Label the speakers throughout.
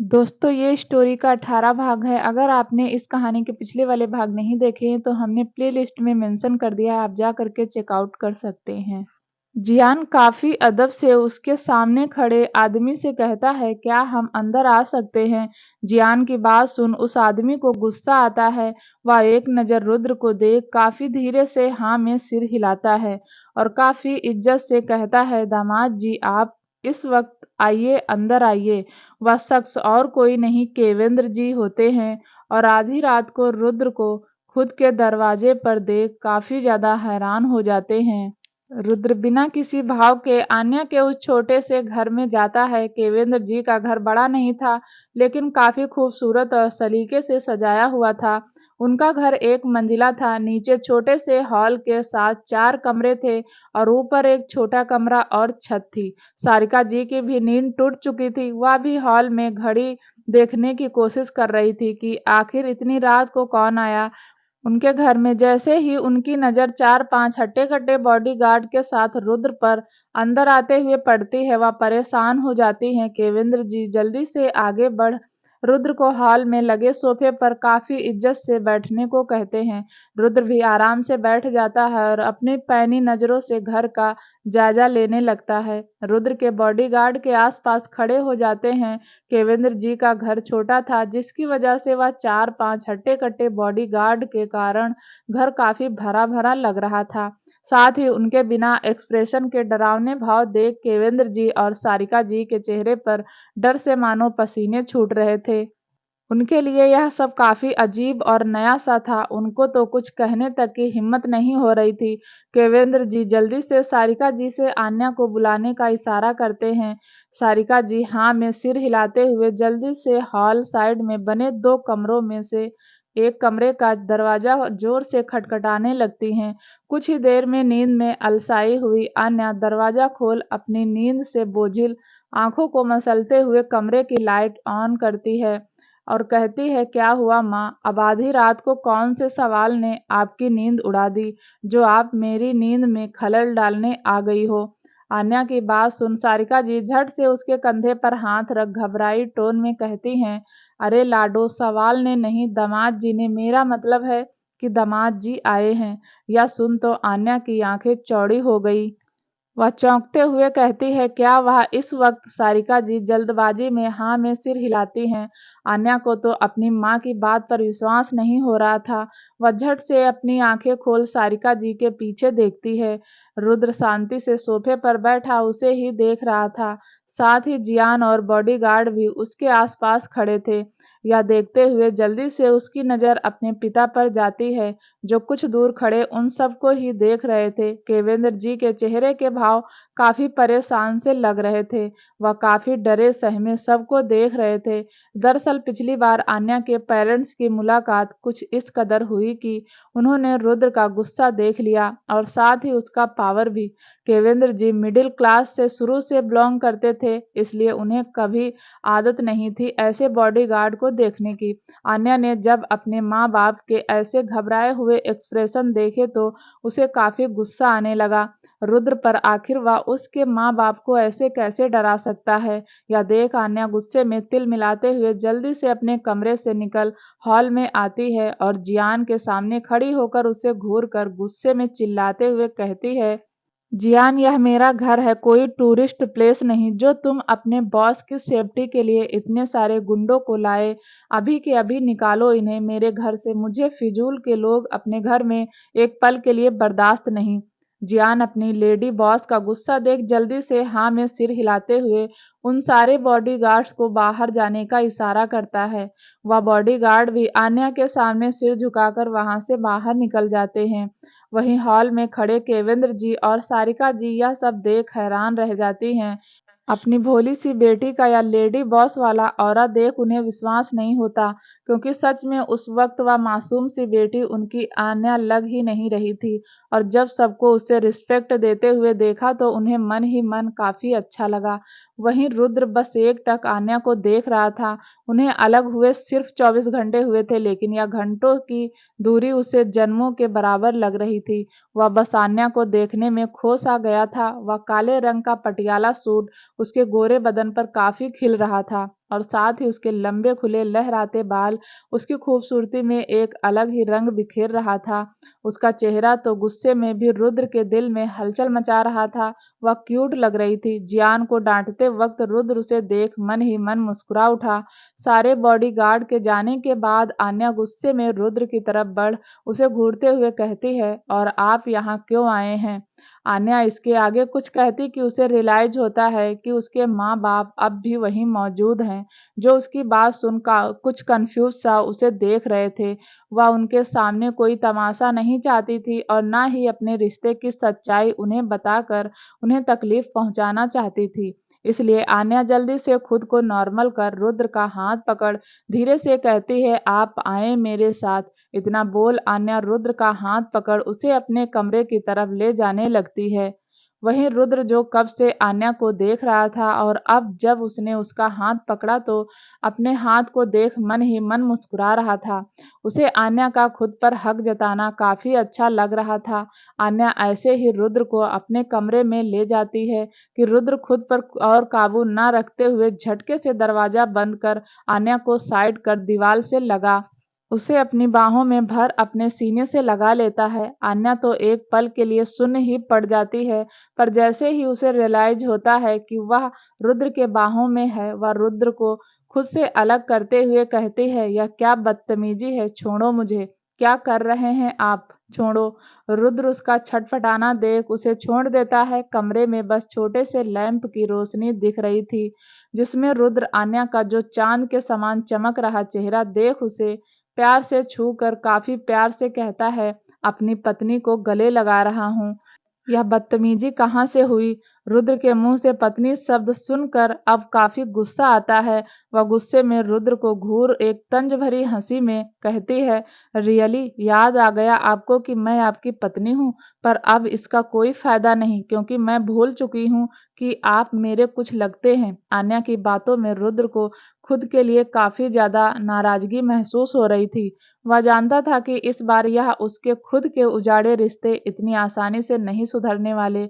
Speaker 1: दोस्तों ये स्टोरी का 18 भाग है। अगर आपने इस कहानी के पिछले वाले भाग नहीं देखे हैं तो हमने प्लेलिस्ट में मेंशन कर दिया है, आप जा करके चेकआउट कर सकते हैं। जियान काफी अदब से उसके सामने खड़े आदमी से कहता है, क्या हम अंदर आ सकते हैं? जियान की बात सुन उस आदमी को गुस्सा आता है। वह एक नज़र रुद्र को देख काफी धीरे से हाँ में सिर हिलाता है और काफी इज्जत से कहता है, दामाद जी आप इस वक्त आइए, अंदर आइए। वह शख्स और कोई नहीं केवेंद्र जी होते हैं और आधी रात को रुद्र को खुद के दरवाजे पर देख काफी ज्यादा हैरान हो जाते हैं। रुद्र बिना किसी भाव के आन्या के उस छोटे से घर में जाता है। केवेंद्र जी का घर बड़ा नहीं था, लेकिन काफी खूबसूरत और सलीके से सजाया हुआ था। उनका घर एक मंजिला था। नीचे छोटे से हॉल के साथ 4 कमरे थे और ऊपर एक छोटा कमरा और छत थी। सारिका जी की भी नींद टूट चुकी थी। वह भी हॉल में घड़ी देखने की कोशिश कर रही थी कि आखिर इतनी रात को कौन आया उनके घर में। जैसे ही उनकी नज़र 4-5 हट्टे-कट्टे बॉडीगार्ड के साथ रुद्र पर अंदर आते हुए पड़ती है, वह परेशान हो जाती हैं। केवेंद्र जी जल्दी से आगे बढ़ रुद्र को हॉल में लगे सोफे पर काफी इज्जत से बैठने को कहते हैं। रुद्र भी आराम से बैठ जाता है और अपनी पैनी नजरों से घर का जायजा लेने लगता है। रुद्र के बॉडीगार्ड के आसपास खड़े हो जाते हैं। केवेंद्र जी का घर छोटा था, जिसकी वजह से वह 4-5 हट्टे-कट्टे बॉडीगार्ड के कारण घर काफी भरा-भरा लग रहा था। साथ ही उनके बिना एक्सप्रेशन के डरावने भाव देख केवेंद्र जी और सारिका जी के चेहरे पर डर से मानो पसीने छूट रहे थे। उनके लिए यह सब काफ़ी अजीब और नया-सा था। उनको तो कुछ कहने तक की हिम्मत नहीं हो रही थी। केवेंद्र जी जल्दी से सारिका जी से आन्या को बुलाने का इशारा करते हैं। सारिका जी हाँ में सिर हिलाते हुए जल्दी से हॉल साइड में बने 2 कमरों में से एक कमरे का दरवाज़ा ज़ोर से खटखटाने लगती हैं। कुछ ही देर में नींद में अलसाई हुई आन्या दरवाज़ा खोल अपनी नींद से बोझिल आँखों को मसलते हुए कमरे की लाइट ऑन करती है और कहती है, क्या हुआ माँ? अब आधी रात को कौन से सवाल ने आपकी नींद उड़ा दी, जो आप मेरी नींद में खलल डालने आ गई हो? आन्या की बात सुन सारिका जी झट से उसके कंधे पर हाथ रख घबराई टोन में कहती हैं, अरे लाडो, सवाल ने नहीं, दामाद जी ने। मेरा मतलब है कि दामाद जी आए हैं। यह सुन तो आन्या की आंखें चौड़ी हो गई। वह चौंकते हुए कहती है, क्या वह इस वक्त? सारिका जी जल्दबाजी में हाँ में सिर हिलाती हैं। आन्या को तो अपनी माँ की बात पर विश्वास नहीं हो रहा था। वह झट से अपनी आंखें खोल सारिका जी के पीछे देखती है। रुद्र शांति से सोफे पर बैठा उसे ही देख रहा था। साथ ही जियान और बॉडीगार्ड भी उसके आसपास खड़े थे। यह देखते हुए जल्दी से उसकी नज़र अपने पिता पर जाती है, जो कुछ दूर खड़े उन सबको ही देख रहे थे। केवेंद्र जी के चेहरे के भाव काफी परेशान से लग रहे थे। वह काफी डरे सहमे सबको देख रहे थे। दरअसल पिछली बार आन्या के पेरेंट्स की मुलाकात कुछ इस कदर हुई कि उन्होंने रुद्र का गुस्सा देख लिया और साथ ही उसका पावर भी। केवेंद्र जी मिडिल क्लास से शुरू से बिलोंग करते थे, इसलिए उन्हें कभी आदत नहीं थी ऐसे बॉडीगार्ड को देखने की। आन्या ने जब अपने माँ बाप के ऐसे घबराए हुए एक्सप्रेशन देखे तो उसे काफी गुस्सा आने लगा रुद्र पर। आखिर वह उसके माँ बाप को ऐसे कैसे डरा सकता है? यह देख आन्या गुस्से में तिल मिलाते हुए जल्दी से अपने कमरे से निकल हॉल में आती है और जियान के सामने खड़ी होकर उसे घूर कर गुस्से में चिल्लाते हुए कहती है, जियान, यह मेरा घर है, कोई टूरिस्ट प्लेस नहीं जो तुम अपने बॉस की सेफ्टी के लिए इतने सारे गुंडों को लाए। अभी के अभी निकालो इन्हें मेरे घर से। मुझे फिजूल के लोग अपने घर में एक पल के लिए बर्दाश्त नहीं। जियान अपनी लेडी बॉस का गुस्सा देख जल्दी से हाँ में सिर हिलाते हुए उन सारे बॉडीगार्ड्स को बाहर जाने का इशारा करता है। वह बॉडीगार्ड भी आन्या के सामने सिर झुकाकर वहां से बाहर निकल जाते हैं। वहीं हॉल में खड़े केवेंद्र जी और सारिका जी यह सब देख हैरान रह जाती हैं। अपनी भोली सी बेटी का यह लेडी बॉस वाला ऑरा देख उन्हें विश्वास नहीं होता, क्योंकि सच में उस वक्त वह मासूम सी बेटी उनकी आन्या लग ही नहीं रही थी। और जब सबको उसे रिस्पेक्ट देते हुए देखा तो उन्हें मन ही मन काफी अच्छा लगा। वहीं रुद्र बस एकटक आन्या को देख रहा था। उन्हें अलग हुए सिर्फ 24 घंटे हुए थे, लेकिन यह घंटों की दूरी उसे जन्मों के बराबर लग रही थी। वह बस आन्या को देखने में खो सा गया था। वह काले रंग का पटियाला सूट उसके गोरे बदन पर काफी खिल रहा था और साथ ही उसके लंबे खुले लहराते बाल उसकी खूबसूरती में एक अलग ही रंग बिखेर रहा था। उसका चेहरा तो गुस्से में भी रुद्र के दिल में हलचल मचा रहा था। वह क्यूट लग रही थी। जियान को डांटते वक्त रुद्र उसे देख मन ही मन मुस्कुरा उठा। सारे बॉडीगार्ड के जाने के बाद आन्या गुस्से में रुद्र की तरफ बढ़ उसे घूरते हुए कहती है, और आप यहाँ क्यों आए हैं? आन्या इसके आगे कुछ कहती कि उसे रियलाइज होता है कि उसके माँ बाप अब भी वहीं मौजूद हैं, जो उसकी बात सुन कुछ कंफ्यूज सा उसे देख रहे थे। वह उनके सामने कोई तमाशा नहीं चाहती थी और न ही अपने रिश्ते की सच्चाई उन्हें बताकर उन्हें तकलीफ पहुंचाना चाहती थी। इसलिए आन्या जल्दी से खुद को नॉर्मल कर रुद्र का हाथ पकड़ धीरे से कहती है, आप आए मेरे साथ। इतना बोल आन्या रुद्र का हाथ पकड़ उसे अपने कमरे की तरफ ले जाने लगती है। वहीं रुद्र, जो कब से आन्या को देख रहा था और अब जब उसने उसका हाथ पकड़ा तो अपने हाथ को देख मन ही मन मुस्कुरा रहा था। उसे आन्या का खुद पर हक जताना काफी अच्छा लग रहा था। आन्या ऐसे ही रुद्र को अपने कमरे में ले जाती है कि रुद्र खुद पर और काबू न रखते हुए झटके से दरवाजा बंद कर आन्या को साइड कर दीवार से लगा उसे अपनी बाहों में भर अपने सीने से लगा लेता है। आन्या तो एक पल के लिए सुन्न ही पड़ जाती है, पर जैसे ही उसे रियलाइज होता है कि वह रुद्र के बाहों में है, वह रुद्र को खुद से अलग करते हुए कहती है, यह क्या बदतमीजी है, छोड़ो मुझे। क्या कर रहे हैं आप? छोड़ो। रुद्र उसका छटपटाना देख उसे छोड़ देता है। कमरे में बस छोटे से लैंप की रोशनी दिख रही थी, जिसमें रुद्र आन्या का जो चांद के समान चमक रहा चेहरा देख उसे प्यार से छू कर काफी प्यार से कहता है, अपनी पत्नी को गले लगा रहा हूँ। यह बदतमीजी कहाँ से हुई? रुद्र के मुंह से पत्नी शब्द सुनकर अब काफी गुस्सा आता है। वह गुस्से में रुद्र को घूर एक तंज भरी हंसी में कहती है, रियली याद आ गया आपको कि मैं आपकी पत्नी हूँ? पर अब इसका कोई फायदा नहीं, क्योंकि मैं भूल चुकी हूँ कि आप मेरे कुछ लगते हैं। आन्या की बातों में रुद्र को खुद के लिए काफी ज्यादा नाराजगी महसूस हो रही थी। वह जानता था कि इस बार यह उसके खुद के उजाड़े रिश्ते इतनी आसानी से नहीं सुधरने वाले,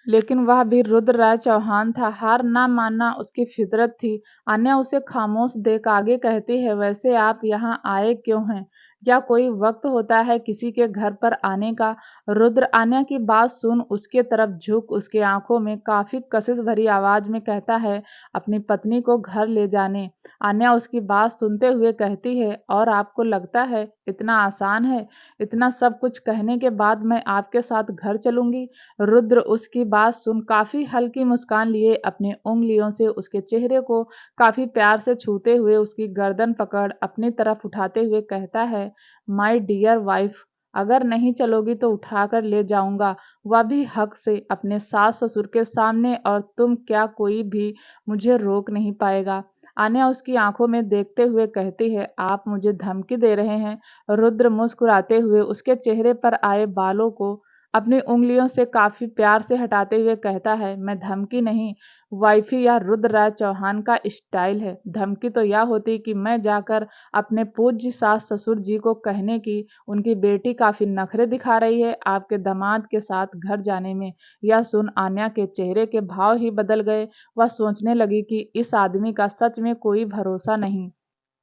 Speaker 1: लेकिन वह भी रुद्र राय चौहान था। हार ना मानना उसकी फितरत थी। आन्या उसे खामोश देख आगे कहती है, वैसे आप यहाँ आए क्यों हैं? क्या कोई वक्त होता है किसी के घर पर आने का? रुद्र आन्या की बात सुन उसके तरफ झुक उसके आंखों में काफी कशिश भरी आवाज में कहता है, अपनी पत्नी को घर ले जाने। आन्या उसकी बात सुनते हुए कहती है, और आपको लगता है इतना आसान है? इतना सब कुछ कहने के बाद मैं आपके साथ घर चलूंगी? रुद्र उसकी बात सुन काफी हल्की मुस्कान लिए अपनी उंगलियों से उसके चेहरे को काफी प्यार से छूते हुए उसकी गर्दन पकड़ अपनी तरफ उठाते हुए कहता है, माय डियर वाइफ, अगर नहीं चलोगी तो उठाकर ले जाऊंगा, वह भी हक से अपने सास ससुर के सामने, और तुम क्या कोई भी मुझे रोक नहीं पाएगा। आन्या उसकी आंखों में देखते हुए कहती है, आप मुझे धमकी दे रहे हैं? रुद्र मुस्कुराते हुए उसके चेहरे पर आए बालों को अपनी उंगलियों से काफी प्यार से हटाते हुए कहता है, मैं धमकी नहीं, वाइफी या रुद्र राय चौहान का स्टाइल है। धमकी तो यह होती कि मैं जाकर अपने पूज्य सास ससुर जी को कहने की उनकी बेटी काफी नखरे दिखा रही है आपके दामाद के साथ घर जाने में। यह सुन आन्या के चेहरे के भाव ही बदल गए। वह सोचने लगी कि इस आदमी का सच में कोई भरोसा नहीं।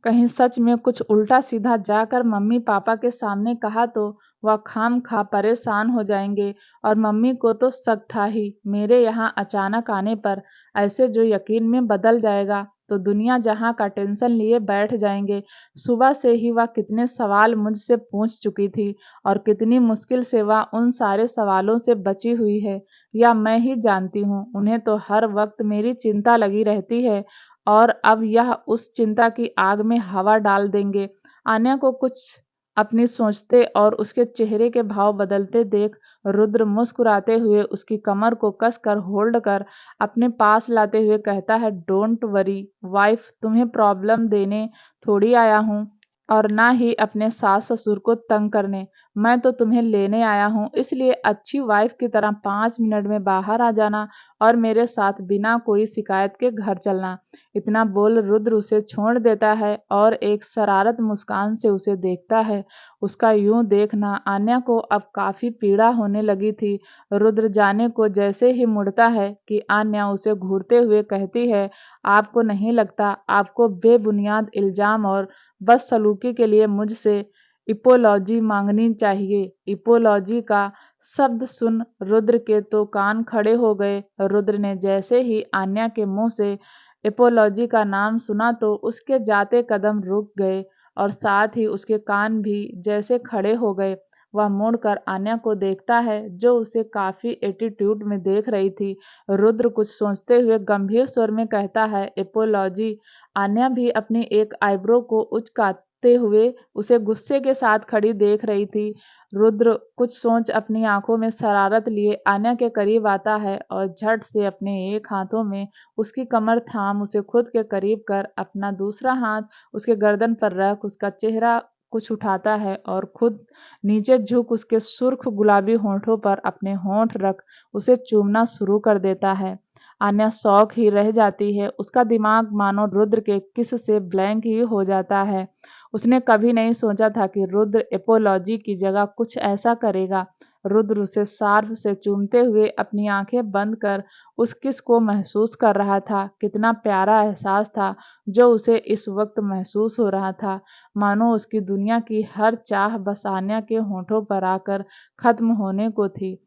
Speaker 1: कहीं सच में कुछ उल्टा सीधा जाकर मम्मी पापा के सामने कहा तो वह खामखा परेशान हो जाएंगे, और मम्मी को तो शक था ही मेरे यहाँ अचानक आने पर, ऐसे जो यकीन में बदल जाएगा तो दुनिया जहाँ का टेंशन लिए बैठ जाएंगे। सुबह से ही वह कितने सवाल मुझसे पूछ चुकी थी, और कितनी मुश्किल से वह उन सारे सवालों से बची हुई है, या मैं ही जानती हूँ। उन्हें तो हर वक्त मेरी चिंता लगी रहती है, और अब यह उस चिंता की आग में हवा डाल देंगे। आन्या को कुछ अपनी सोचते और उसके चेहरे के भाव बदलते देख रुद्र मुस्कुराते हुए उसकी कमर को कसकर होल्ड कर अपने पास लाते हुए कहता है, डोंट वरी वाइफ, तुम्हें प्रॉब्लम देने थोड़ी आया हूँ, और ना ही अपने सास ससुर को तंग करने। मैं तो तुम्हें लेने आया हूँ, इसलिए अच्छी वाइफ की तरह 5 मिनट में बाहर आ जाना और मेरे साथ बिना कोई शिकायत के घर चलना। इतना बोल रुद्र उसे छोड़ देता है और एक शरारत मुस्कान से उसे देखता है। उसका यूं देखना आन्या को अब काफी पीड़ा होने लगी थी। रुद्र जाने को जैसे ही मुड़ता है कि आन्या उसे घूरते हुए कहती है, आपको नहीं लगता आपको बेबुनियाद इल्जाम और बदसलूकी के लिए मुझसे इपोलॉजी मांगनी चाहिए। इपोलॉजी का शब्द सुन रुद्र के तो कान खड़े हो गए। रुद्र ने जैसे ही आन्या के मुंह से एपोलॉजी का नाम सुना तो उसके जाते कदम रुक गए और साथ ही उसके कान भी जैसे खड़े हो गए। वह मुड़कर आन्या को देखता है जो उसे काफी एटीट्यूड में देख रही थी। रुद्र कुछ सोचते हुए गंभीर स्वर में कहता है, एपोलॉजी। आन्या भी अपनी एक आईब्रो को उचकाते हुए उसे गुस्से के साथ खड़ी देख रही थी। रुद्र कुछ सोच अपनी आंखों में शरारत लिए आन्या के करीब आता है और झट से अपने एक हाथों में उसकी कमर थाम उसे खुद के करीब कर अपना दूसरा हाथ उसके गर्दन पर रख उसका चेहरा कुछ उठाता है और खुद नीचे झुक उसके सुर्ख गुलाबी होंठों पर अपने होंठ रख उसे चूमना शुरू कर देता है। आन्या शौक ही रह जाती है। उसका दिमाग मानो रुद्र के किस से ब्लैंक ही हो जाता है। उसने कभी नहीं सोचा था कि रुद्र एपोलॉजी की जगह कुछ ऐसा करेगा। रुद्र उसे शार्फ से चूमते हुए अपनी आंखें बंद कर उस किस को महसूस कर रहा था। कितना प्यारा एहसास था जो उसे इस वक्त महसूस हो रहा था, मानो उसकी दुनिया की हर चाह बस आन्या के होठों पर आकर खत्म होने को थी।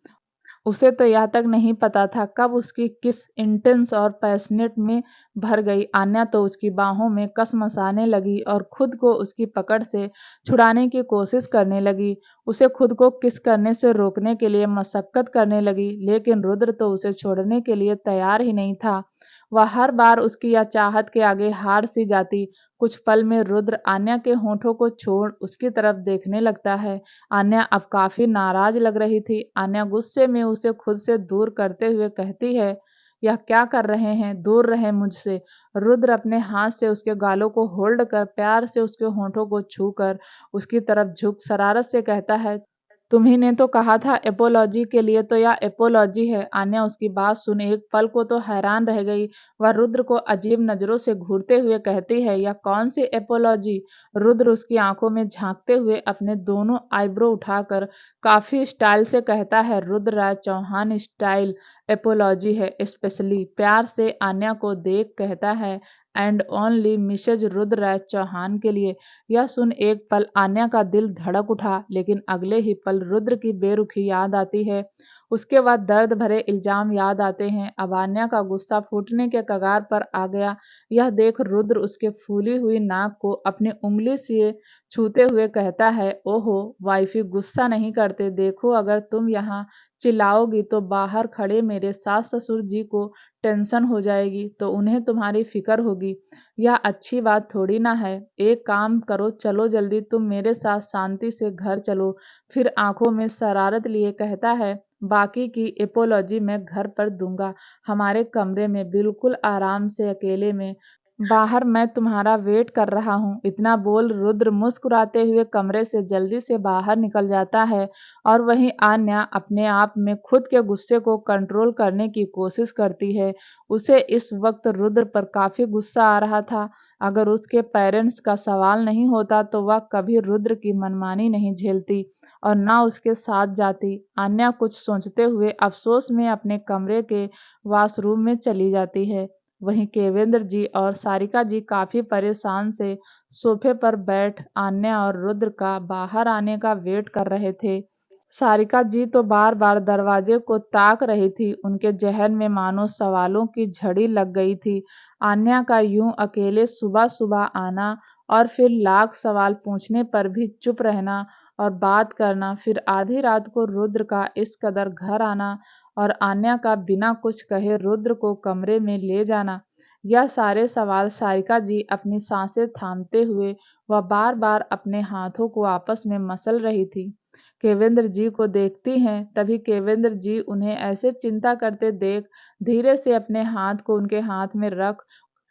Speaker 1: उसे तो यह तक नहीं पता था कब उसकी किस इंटेंस और पैशनेट में भर गई। आन्या तो उसकी बाहों में कसमसाने लगी और खुद को उसकी पकड़ से छुड़ाने की कोशिश करने लगी। उसे खुद को किस करने से रोकने के लिए मशक्कत करने लगी, लेकिन रुद्र तो उसे छोड़ने के लिए तैयार ही नहीं था। वह हर बार उसकी यह चाहत के आगे हार सी जाती। कुछ पल में रुद्र आन्या के होठों को छोड़ उसकी तरफ देखने लगता है। आन्या अब काफी नाराज लग रही थी। आन्या गुस्से में उसे खुद से दूर करते हुए कहती है, यह क्या कर रहे हैं, दूर रहे मुझसे। रुद्र अपने हाथ से उसके गालों को होल्ड कर प्यार से उसके होठों को छूकर उसकी तरफ झुक शरारत से कहता है, तुम्ही ने तो कहा था एपोलॉजी के लिए, तो यह एपोलॉजी है। आन्या उसकी बात सुन एक पल को तो हैरान रह गई। वह रुद्र को अजीब नजरों से घूरते हुए कहती है, यह कौन सी एपोलॉजी। रुद्र उसकी आंखों में झांकते हुए अपने दोनों आईब्रो उठाकर काफी स्टाइल से कहता है, रुद्रराज चौहान स्टाइल एपोलॉजी है। स्पेशली प्यार से आन्या को देख कहता है, and only Mrs Rudraraj Chauhan के लिए। यह सुन एक पल आन्या का दिल धड़क उठा, लेकिन अगले ही पल रुद्र की बेरुखी याद आती है। उसके बाद दर्द भरे इल्जाम याद आते हैं। अब आन्या का गुस्सा फूटने के कगार पर आ गया। यह देख रुद्र उसके फूली हुई नाक को अपनी उंगली से छूते हुए कहता है, ओहो वाइफी, गुस्सा नहीं करते। देखो अगर तुम यहाँ चिल्लाओगी तो बाहर खड़े मेरे सास ससुर जी को टेंशन हो जाएगी, तो उन्हें तुम्हारी फिक्र होगी। यह अच्छी बात थोड़ी ना है। एक काम करो, चलो जल्दी तुम मेरे साथ शांति से घर चलो। फिर आंखों में शरारत लिए कहता है, बाकी की एपोलॉजी मैं घर पर दूंगा, हमारे कमरे में बिल्कुल आराम से अकेले में। बाहर मैं तुम्हारा वेट कर रहा हूँ। इतना बोल रुद्र मुस्कुराते हुए कमरे से जल्दी से बाहर निकल जाता है और वहीं आन्या अपने आप में खुद के गुस्से को कंट्रोल करने की कोशिश करती है। उसे इस वक्त रुद्र पर काफी गुस्सा आ रहा था। अगर उसके पेरेंट्स का सवाल नहीं होता तो वह कभी रुद्र की मनमानी नहीं झेलती और ना उसके साथ जाती। आन्या कुछ सोचते हुए अफसोस में अपने कमरे के वॉशरूम में चली जाती है। वहीं केवेंद्र जी और सारिका जी काफी परेशान से सोफे पर बैठ आन्या और रुद्र का बाहर आने का वेट कर रहे थे। सारिका जी तो बार बार दरवाजे को ताक रही थी। उनके जहन में मानो सवालों की झड़ी लग गई थी। आन्या का यूं अकेले सुबह सुबह आना और फिर लाख सवाल पूछने पर भी चुप रहना और बात करना, फिर आधी रात को रुद्र का इस कदर घर आना और आन्या का बिना कुछ कहे रुद्र को कमरे में ले जाना, यह सारे सवाल सारिका जी अपनी सांसें थामते हुए वह बार बार अपने हाथों को आपस में मसल रही थी। केवेंद्र जी को देखती हैं, तभी केवेंद्र जी उन्हें ऐसे चिंता करते देख धीरे से अपने हाथ को उनके हाथ में रख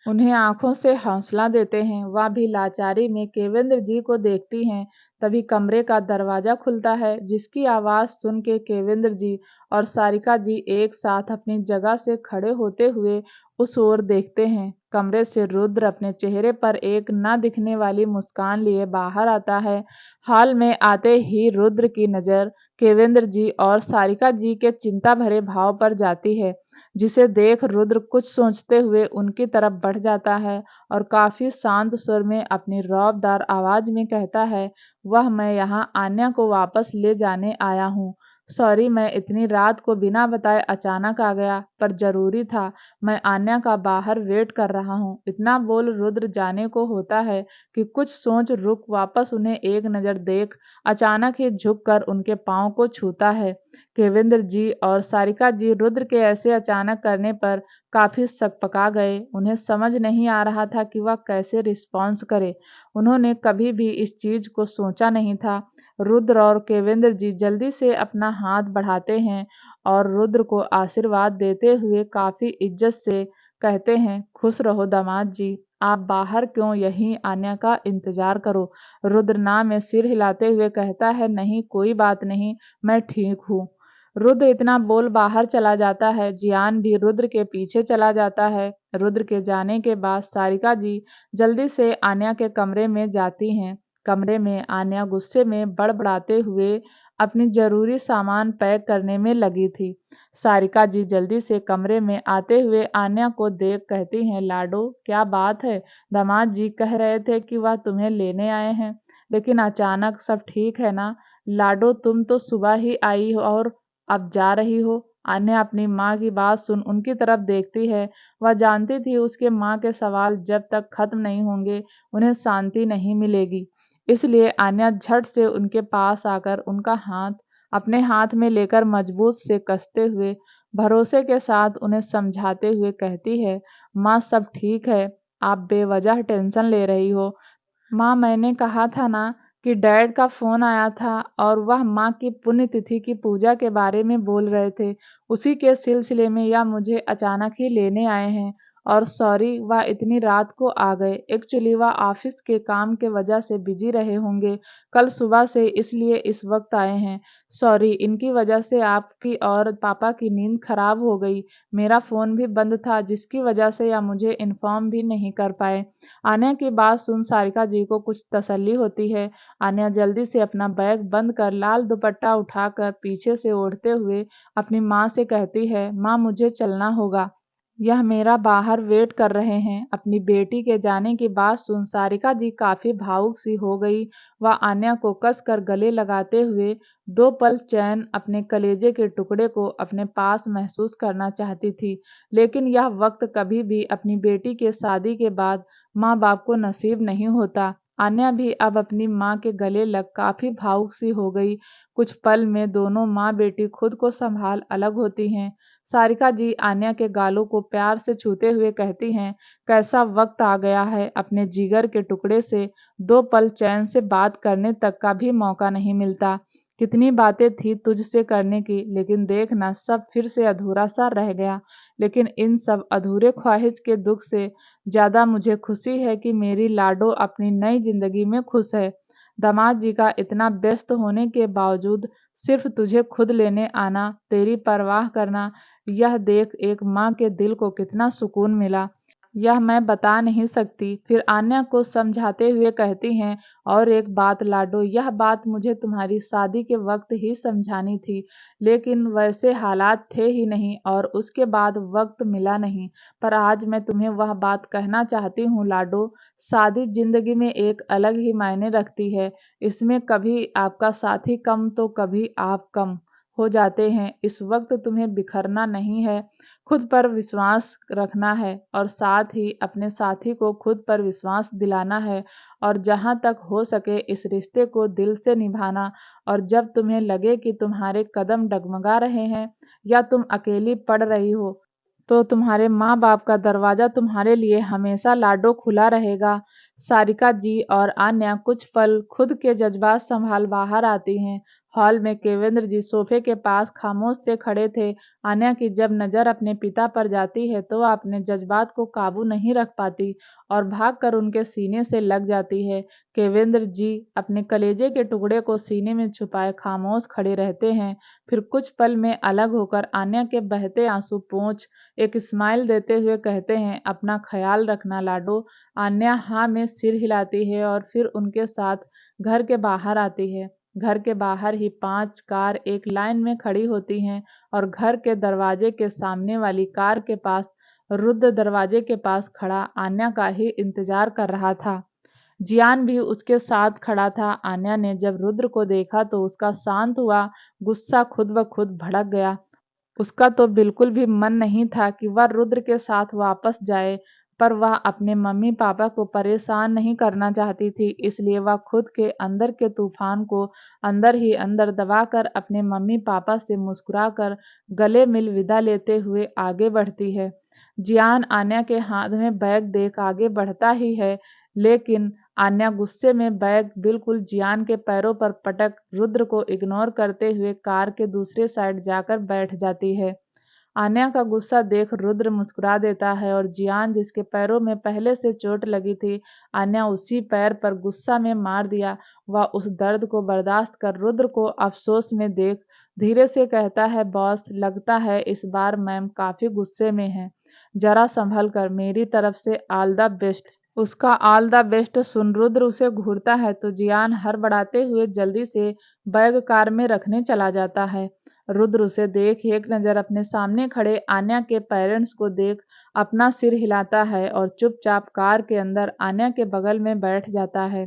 Speaker 1: उन्हें आंखों से हौसला देते हैं। वह भी लाचारी में केवेंद्र जी को देखती हैं। तभी कमरे का दरवाजा खुलता है, जिसकी आवाज़ सुन के केवेंद्र जी और सारिका जी एक साथ अपनी जगह से खड़े होते हुए उस ओर देखते हैं। कमरे से रुद्र अपने चेहरे पर एक न दिखने वाली मुस्कान लिए बाहर आता है। हॉल में आते ही रुद्र की नज़र केवेंद्र जी और सारिका जी के चिंता भरे भाव पर जाती है, जिसे देख रुद्र कुछ सोचते हुए उनकी तरफ बढ़ जाता है और काफ़ी शांत स्वर में अपनी रौबदार आवाज़ में कहता है, "वह मैं यहाँ आन्या को वापस ले जाने आया हूँ। सॉरी, मैं इतनी रात को बिना बताए अचानक आ गया, पर ज़रूरी था। मैं आन्या का बाहर वेट कर रहा हूँ।" इतना बोल रुद्र जाने को होता है कि कुछ सोच रुक वापस उन्हें एक नज़र देख अचानक ही झुककर उनके पाँव को छूता है। केवेंद्र जी और सारिका जी रुद्र के ऐसे अचानक करने पर काफ़ी सकपका गए। उन्हें समझ नहीं आ रहा था कि वह कैसे रिस्पॉन्स करे। उन्होंने कभी भी इस चीज़ को सोचा नहीं था। रुद्र और केवेंद्र जी जल्दी से अपना हाथ बढ़ाते हैं और रुद्र को आशीर्वाद देते हुए काफ़ी इज्जत से कहते हैं, "खुश रहो दामाद जी, आप बाहर क्यों, यहीं आन्या का इंतज़ार करो।" रुद्र ना में सिर हिलाते हुए कहता है, "नहीं, कोई बात नहीं, मैं ठीक हूँ।" रुद्र इतना बोल बाहर चला जाता है। जियान भी रुद्र के पीछे चला जाता है। रुद्र के जाने के बाद सारिका जी जल्दी से आन्या के कमरे में जाती हैं। कमरे में आन्या गुस्से में बड़बड़ाते हुए अपनी ज़रूरी सामान पैक करने में लगी थी। सारिका जी जल्दी से कमरे में आते हुए आन्या को देख कहती हैं, "लाडो, क्या बात है? दामाद जी कह रहे थे कि वह तुम्हें लेने आए हैं, लेकिन अचानक सब ठीक है ना? लाडो, तुम तो सुबह ही आई हो और अब जा रही हो?" आन्या अपनी माँ की बात सुन उनकी तरफ देखती है। वह जानती थी उसके माँ के सवाल जब तक खत्म नहीं होंगे, उन्हें शांति नहीं मिलेगी। इसलिए आन्या झट से उनके पास आकर उनका हाथ अपने हाथ में लेकर मजबूत से कसते हुए, भरोसे के साथ उन्हें समझाते हुए कहती है, "माँ, सब ठीक है, आप बेवजह टेंशन ले रही हो। माँ, मैंने कहा था ना कि डैड का फ़ोन आया था और वह माँ की पुण्यतिथि की पूजा के बारे में बोल रहे थे। उसी के सिलसिले में यह मुझे अचानक ही लेने आए हैं और सॉरी वह इतनी रात को आ गए। एक्चुअली वह ऑफ़िस के काम के वजह से बिज़ी रहे होंगे कल सुबह से, इसलिए इस वक़्त आए हैं। सॉरी, इनकी वजह से आपकी और पापा की नींद ख़राब हो गई। मेरा फ़ोन भी बंद था, जिसकी वजह से यह मुझे इन्फ़ॉर्म भी नहीं कर पाए।" आन्या की बात सुन सारिका जी को कुछ तसल्ली होती है। आन्या जल्दी से अपना बैग बंद कर लाल दुपट्टा उठाकर पीछे से ओढ़ते हुए अपनी माँ से कहती है, "माँ, मुझे चलना होगा। यह मेरा बाहर वेट कर रहे हैं।" अपनी बेटी के जाने की बात सुन सारिका जी काफ़ी भावुक सी हो गई। वह आन्या को कसकर गले लगाते हुए 2 पल चैन अपने कलेजे के टुकड़े को अपने पास महसूस करना चाहती थी। लेकिन यह वक़्त कभी भी अपनी बेटी के शादी के बाद माँ-बाप को नसीब नहीं होता। आन्या भी अब अपनी माँ के गले लग काफ़ी भावुक सी हो गई। कुछ पल में दोनों माँ-बेटी खुद को संभाल अलग होती हैं। सारिका जी आन्या के गालों को प्यार से छूते हुए कहती हैं, "कैसा वक़्त आ गया है, अपने जिगर के टुकड़े से 2 पल चैन से बात करने तक का भी मौका नहीं मिलता। कितनी बातें थी तुझसे करने की, लेकिन देख ना सब फिर से अधूरा-सा रह गया। लेकिन इन सब अधूरे ख्वाहिश के दुःख से ज़्यादा मुझे खुशी है कि मेरी लाडो अपनी नई ज़िंदगी में खुश है। दामाद जी का इतना व्यस्त होने के बावजूद सिर्फ़ तुझे खुद लेने आना, तेरी परवाह करना, यह देख एक माँ के दिल को कितना सुकून मिला, यह मैं बता नहीं सकती।" फिर आन्या को समझाते हुए कहती हैं, "और एक बात लाडो, यह बात मुझे तुम्हारी शादी के वक़्त ही समझानी थी, लेकिन वैसे हालात थे ही नहीं और उसके बाद वक़्त मिला नहीं। पर आज मैं तुम्हें वह बात कहना चाहती हूँ लाडो, शादी ज़िंदगी में एक अलग ही मायने रखती है। इसमें कभी आपका साथी कम तो कभी आप कम हो जाते हैं। इस वक़्त तुम्हें बिखरना नहीं है, खुद पर विश्वास रखना है और साथ ही अपने साथी को खुद पर विश्वास दिलाना है और जहाँ तक हो सके इस रिश्ते को दिल से निभाना। और जब तुम्हें लगे कि तुम्हारे कदम डगमगा रहे हैं या तुम अकेली पड़ रही हो, तो तुम्हारे माँ-बाप का दरवाज़ा तुम्हारे लिए हमेशा लाडो खुला रहेगा।" सारिका जी और आन्या कुछ पल खुद के जज़्बात संभाल बाहर आती हैं। हॉल में केवेंद्र जी सोफे के पास खामोश से खड़े थे। आन्या की जब नज़र अपने पिता पर जाती है तो वह अपने जज्बात को काबू नहीं रख पाती और भागकर उनके सीने से लग जाती है। केवेंद्र जी अपने कलेजे के टुकड़े को सीने में छुपाए खामोश खड़े रहते हैं। फिर कुछ पल में अलग होकर आन्या के बहते आंसू पोंछ एक स्माइल देते हुए कहते हैं, अपना ख्याल रखना लाडो। आन्या हाँ में सिर हिलाती है और फिर उनके साथ घर के बाहर आती है। घर के बाहर ही 5 कार एक लाइन में खड़ी होती हैं और घर के दरवाजे के सामने वाली कार के पास रुद्र दरवाजे के पास खड़ा आन्या का ही इंतजार कर रहा था। जियान भी उसके साथ खड़ा था। आन्या ने जब रुद्र को देखा तो उसका शांत हुआ गुस्सा खुद ब खुद भड़क गया। उसका तो बिल्कुल भी मन नहीं था कि वह रुद्र के साथ वापस जाए, पर वह अपने मम्मी पापा को परेशान नहीं करना चाहती थी, इसलिए वह खुद के अंदर के तूफान को अंदर ही अंदर दबाकर अपने मम्मी पापा से मुस्कुराकर गले मिल विदा लेते हुए आगे बढ़ती है। जियान आन्या के हाथ में बैग देख आगे बढ़ता ही है, लेकिन आन्या गुस्से में बैग बिल्कुल जियान के पैरों पर पटक रुद्र को इग्नोर करते हुए कार के दूसरे साइड जाकर बैठ जाती है। आन्या का गुस्सा देख रुद्र मुस्कुरा देता है और जियान जिसके पैरों में पहले से चोट लगी थी, आन्या उसी पैर पर गुस्सा में मार दिया। वह उस दर्द को बर्दाश्त कर रुद्र को अफसोस में देख धीरे से कहता है, बॉस लगता है इस बार मैम काफी गुस्से में हैं। जरा संभल कर, मेरी तरफ से ऑल द बेस्ट। उसका ऑल द बेस्ट सुन रुद्र उसे घूरता है तो जियान हड़बड़ाते हुए जल्दी से बैग कार में रखने चला जाता है। रुद्र उसे देख एक नज़र अपने सामने खड़े आन्या के पेरेंट्स को देख अपना सिर हिलाता है और चुपचाप कार के अंदर आन्या के बगल में बैठ जाता है।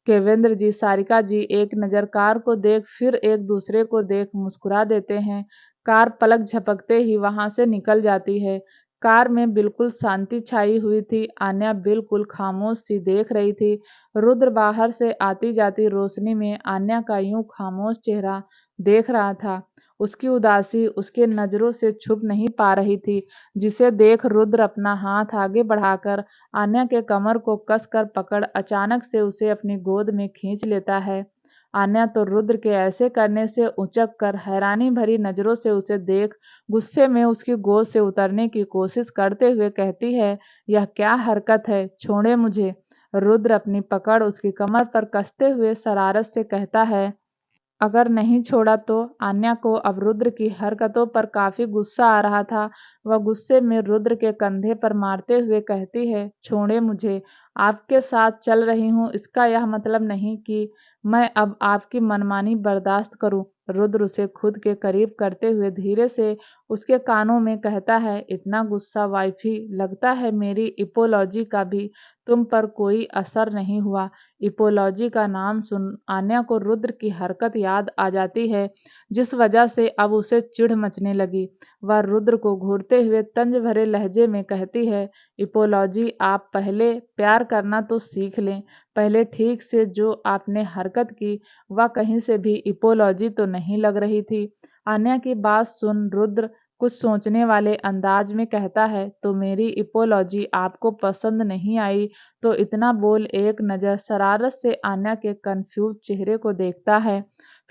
Speaker 1: केवेंद्र जी सारिका जी एक नज़र कार को देख फिर एक दूसरे को देख मुस्कुरा देते हैं। कार पलक झपकते ही वहां से निकल जाती है। कार में बिल्कुल शांति छाई हुई थी। आन्या बिल्कुल खामोश सी देख रही थी। रुद्र बाहर से आती जाती रोशनी में आन्या का यूं खामोश चेहरा देख रहा था। उसकी उदासी उसके नजरों से छुप नहीं पा रही थी, जिसे देख रुद्र अपना हाथ आगे बढ़ाकर आन्या के कमर को कसकर पकड़ अचानक से उसे अपनी गोद में खींच लेता है। आन्या तो रुद्र के ऐसे करने से उचक कर हैरानी भरी नजरों से उसे देख गुस्से में उसकी गोद से उतरने की कोशिश करते हुए कहती है, यह क्या हरकत है, छोड़े मुझे। रुद्र अपनी पकड़ उसकी कमर पर कसते हुए शरारत से कहता है, अगर नहीं छोड़ा तो। आन्या को अब रुद्र की हरकतों पर काफी गुस्सा आ रहा था। वह गुस्से में रुद्र के कंधे पर मारते हुए कहती है, छोड़े मुझे, आपके साथ चल रही हूँ, इसका यह मतलब नहीं कि मैं अब आपकी मनमानी बर्दाश्त करूँ। रुद्र उसे खुद के करीब करते हुए धीरे से उसके कानों में कहता है, इतना गुस्सा वाइफी, लगता है मेरी इपोलॉजी का भी तुम पर कोई असर नहीं हुआ। इपोलॉजी का नाम सुन आन्या को रुद्र की हरकत याद आ जाती है, जिस वजह से अब उसे चिढ़ मचने लगी। वह रुद्र को घूरते हुए तंज भरे लहजे में कहती है, इपोलॉजी आप पहले प्यार करना तो सीख लें। पहले ठीक से जो आपने हरकत की वह कहीं से भी इपोलॉजी तो नहीं लग रही थी। आन्या की बात सुन रुद्र कुछ सोचने वाले अंदाज में कहता है, तो मेरी इपोलॉजी आपको पसंद नहीं आई। तो इतना बोल एक नज़र शरारत से आन्या के कंफ्यूज चेहरे को देखता है,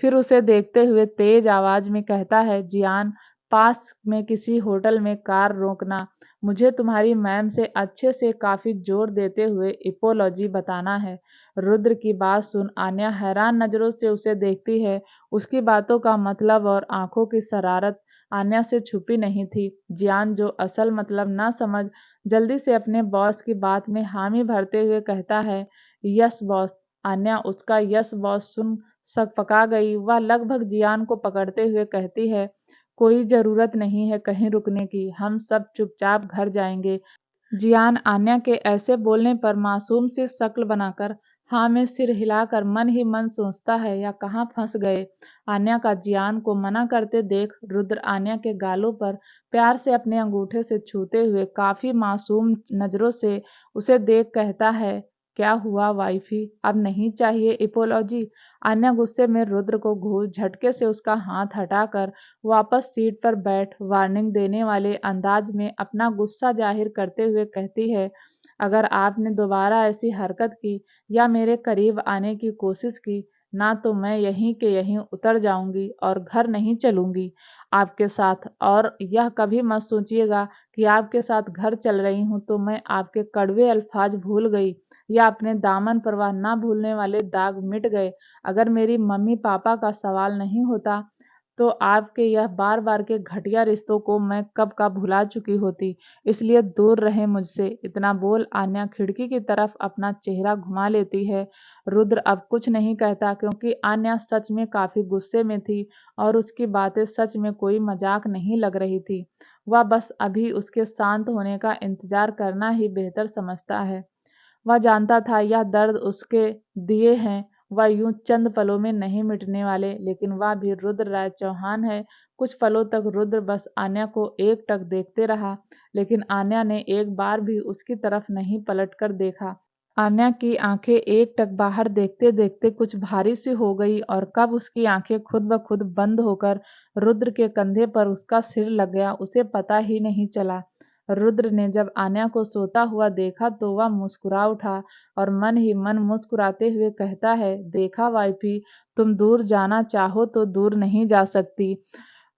Speaker 1: फिर उसे देखते हुए तेज आवाज में कहता है, जियान पास में किसी होटल में कार रोकना, मुझे तुम्हारी मैम से अच्छे से काफी जोर देते हुए इपोलॉजी बताना है। रुद्र की बात सुन आन्या हैरान नजरों से उसे देखती है। उसकी बातों का मतलब और आंखों की शरारत आन्या से छुपी नहीं थी। जियान जो असल मतलब ना समझ जल्दी से अपने बॉस की बात में हामी भरते हुए कहता है, यस बॉस। आन्या उसका यस बॉस सुन सकपका गई। वह लगभग जियान को पकड़ते हुए कहती है, कोई जरूरत नहीं है कहीं रुकने की, हम सब चुपचाप घर जाएंगे। जियान आन्या के ऐसे बोलने पर मासूम सी शक्ल बनाकर हाँ में सिर हिलाकर मन ही मन सोचता है, या कहाँ फंस गए। आन्या का जियान को मना करते देख रुद्र आन्या के गालों पर प्यार से अपने अंगूठे से छूते हुए काफी मासूम नजरों से उसे देख कहता है, क्या हुआ वाइफी, अब नहीं चाहिए इपोलॉजी। आन्या गुस्से में रुद्र को घूर झटके से उसका हाथ हटाकर वापस सीट पर बैठ वार्निंग देने वाले अंदाज में अपना गुस्सा जाहिर करते हुए कहती है, अगर आपने दोबारा ऐसी हरकत की या मेरे करीब आने की कोशिश की, ना तो मैं यहीं के यहीं उतर जाऊंगी और घर नहीं चलूंगी आपके साथ। और यह कभी मत सोचिएगा कि आपके साथ घर चल रही हूँ तो मैं आपके कड़वे अल्फाज भूल गई या अपने दामन पर वह ना भूलने वाले दाग मिट गए। अगर मेरी मम्मी पापा का सवाल नहीं होता तो आपके यह बार बार के घटिया रिश्तों को मैं कब का भुला चुकी होती। इसलिए दूर रहे मुझसे। इतना बोल आन्या खिड़की की तरफ अपना चेहरा घुमा लेती है। रुद्र अब कुछ नहीं कहता क्योंकि आन्या सच में काफी गुस्से में थी और उसकी बातें सच में कोई मजाक नहीं लग रही थी। वह बस अभी उसके शांत होने का इंतजार करना ही बेहतर समझता है। वह जानता था यह दर्द उसके दिए हैं वह यूं चंद पलों में नहीं मिटने वाले, लेकिन वह भी रुद्र राय चौहान है। कुछ पलों तक रुद्र बस आन्या को एकटक देखते रहा, लेकिन आन्या ने एक बार भी उसकी तरफ नहीं पलटकर देखा। आन्या की आंखें एकटक बाहर देखते देखते कुछ भारी सी हो गई और कब उसकी आंखें खुद ब खुद बंद होकर रुद्र के कंधे पर उसका सिर लग गया उसे पता ही नहीं चला। रुद्र ने जब आन्या को सोता हुआ देखा तो वह मुस्कुरा उठा और मन ही मन मुस्कुराते हुए कहता है, देखा वाइफी, तुम दूर जाना चाहो तो दूर नहीं जा सकती,